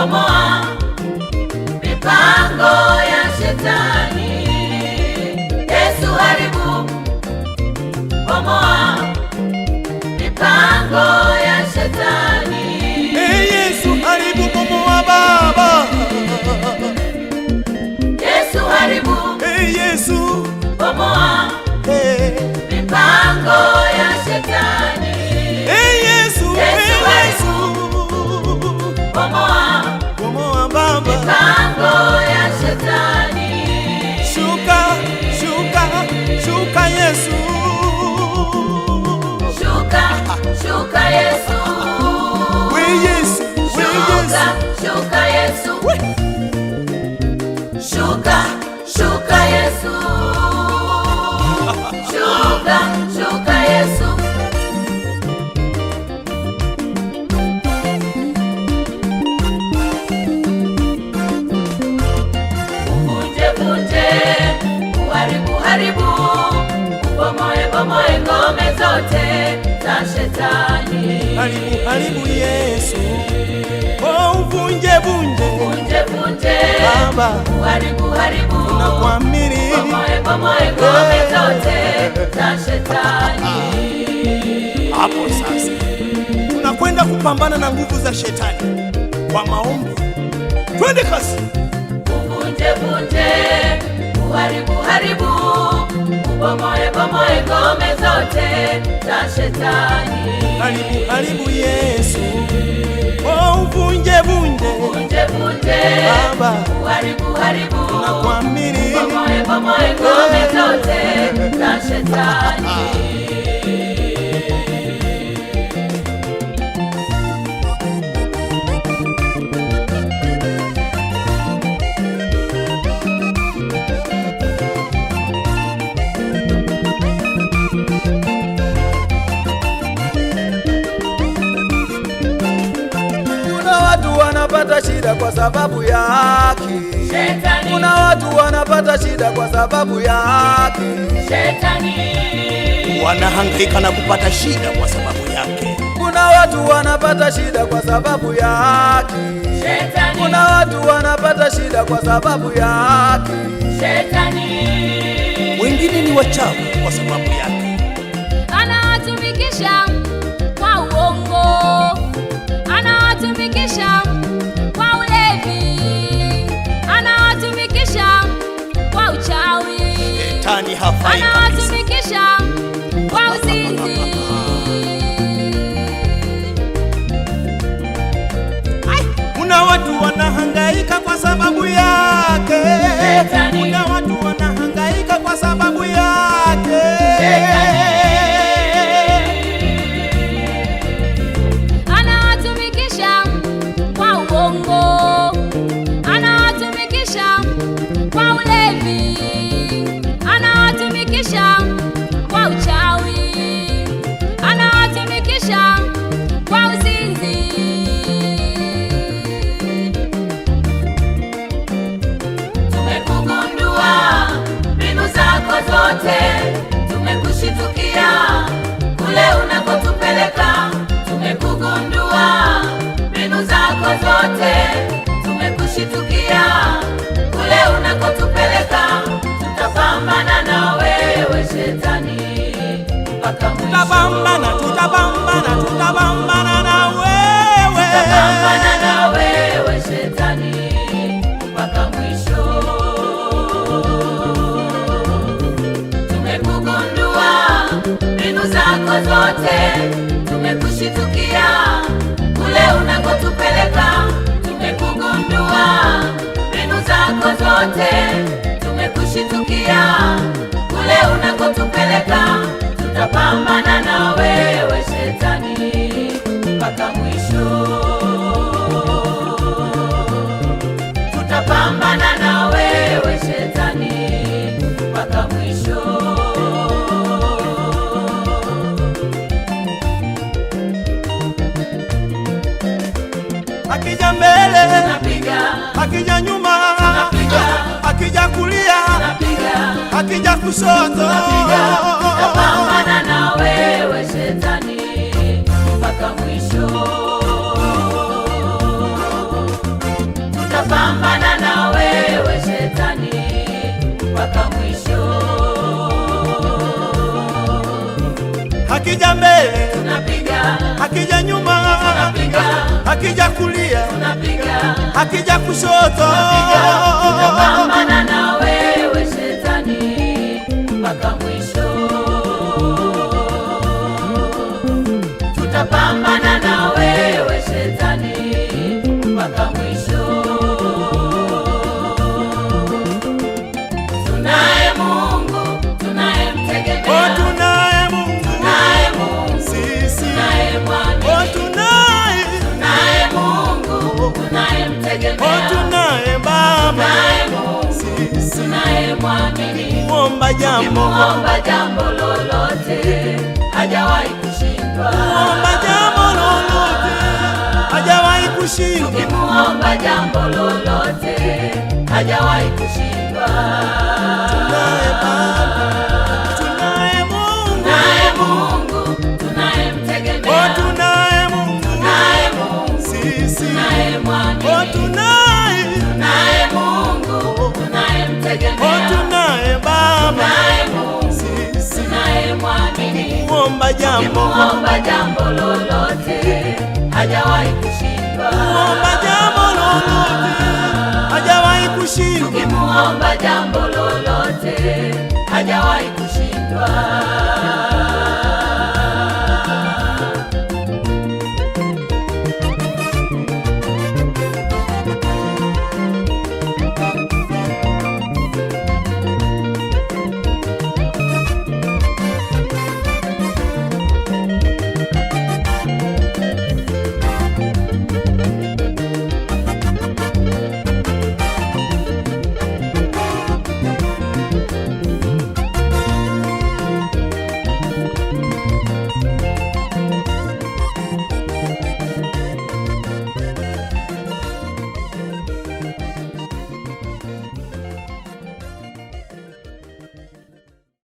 bomoa mipango ya shetani. Yesu haribu, bomoa mipango ya shetani. Yesu haribu, bomoa Baba. Yesu haribu, Yesu bomoa mipango ya shetani. Yesu haribu, bomoa Baba mipango ya shetani. Shuka, shuka, shuka Yesu. Shuka, shuka Yesu. We Yesu, we Shuka, Yesu. shuka Yesu. Shuka, shuka Yesu. Shuka, shuka Yesu. Uvunje vunje, uharibu haribu, ubomoe bomoe ngome zote za shetani. Haribu, haribu Yesu. Oh, uvunje vunje, Vunje vunje Baba, uharibu haribu, tunakuamini. bomoe bomoe ngome zote za shetani. Hapo sasa tunakwenda kupambana na nguvu za shetani kwa maombi. Twende kasi. Uvunje vunje, uharibu haribu, ubomoe bomoe ngome zote za shetani. Haribu, haribu Yesu. Oh, uvunje vunje, Vunje vunje Baba, uharibu haribu, tunakuamini. bomoe bomoe ngome zote za shetani. Wanapata shida kwa sababu yake Shetani. Kuna watu wanapata shida kwa sababu yake Shetani. Wanahangaika na kupata shida kwa sababu yake. Kuna watu wanapata shida kwa sababu yake Shetani. Kuna watu wanapata shida kwa sababu yake Shetani. Wengine ni wachawi kwa sababu yake. Anawatumikisha kwa uongo, anawatumikisha kwa ulevi, anawatumikisha kwa uchawi, Shetani hafai kabisa. anawatumikisha kwa uzinzi. Kuna watu wanahangaika kwa sababu yake. Shetani. Kuna watu wanahangaika kwa sababu yake. Anawatumikisha kwa uongo, anawatumikisha kwa ulevi, anawatumikisha kwa uchawi, anawatumikisha kwa uzinzi. Tumekugundua mbinu zako zote, tumekushitukia kule unakotupeleka. Tumekugundua mbinu zako zote, tumekushitukia kule unakotupeleka. Tutapambana na wewe shetani mpaka mwisho. Tutapambana, tutapambana, tutapambana na wewe. Tutapambana na wewe shetani mpaka mwisho. Tumekugundua mbinu zako zote, tumekushitukia kule unakotupeleka. Tumekugundua mbinu zako zote, tumekushitukia kule unakotupeleka. Tutapambana na wewe shetani mpaka mwisho. Tutapambana na wewe shetani mpaka mwisho. Akija mbele, Tunapiga, akija nyuma, tunapiga, akija kulia, tunapiga, akija kushoto. tutapambana na wewe shetani mpaka mwisho. tutapambana na wewe shetani mpaka mwisho. Hakija mbele tunapiga, hakija nyuma tunapiga, hakija kulia tunapiga, hakija kushoto, tutapambana na wewe shetani mpaka mwisho. Tutapambana na wewe shetani mpaka mwisho. Tunaye Mungu tunayemtegemea, tunaye Mungu, tunaye Mungu sisi tunayemwamini, tunaye Mungu tunayemtegemea, tunaye Baba, tunaye Mungu sisi tunayemwamini. muomba jambo lolote hajawahi kushindwa, muomba jambo lolote hajawahi kushindwa, ukimuomba jambo lolote hajawahi kushindwa. tunaye Baba, tunaye Mungu, tunaye Mungu tunayemtegemea, tunaye Mungu, tunaye Mungu sisi tunayemwamini, tunaye Mungu tunayemtegemea, tunaye Baba, tunaye Mungu sisi tunayemwamini. muomba jambo lolote hajawahi kushindwa, muomba jambo lolote hajawahi kushindwa, ukimuomba jambo lolote hajawahi kushindwa.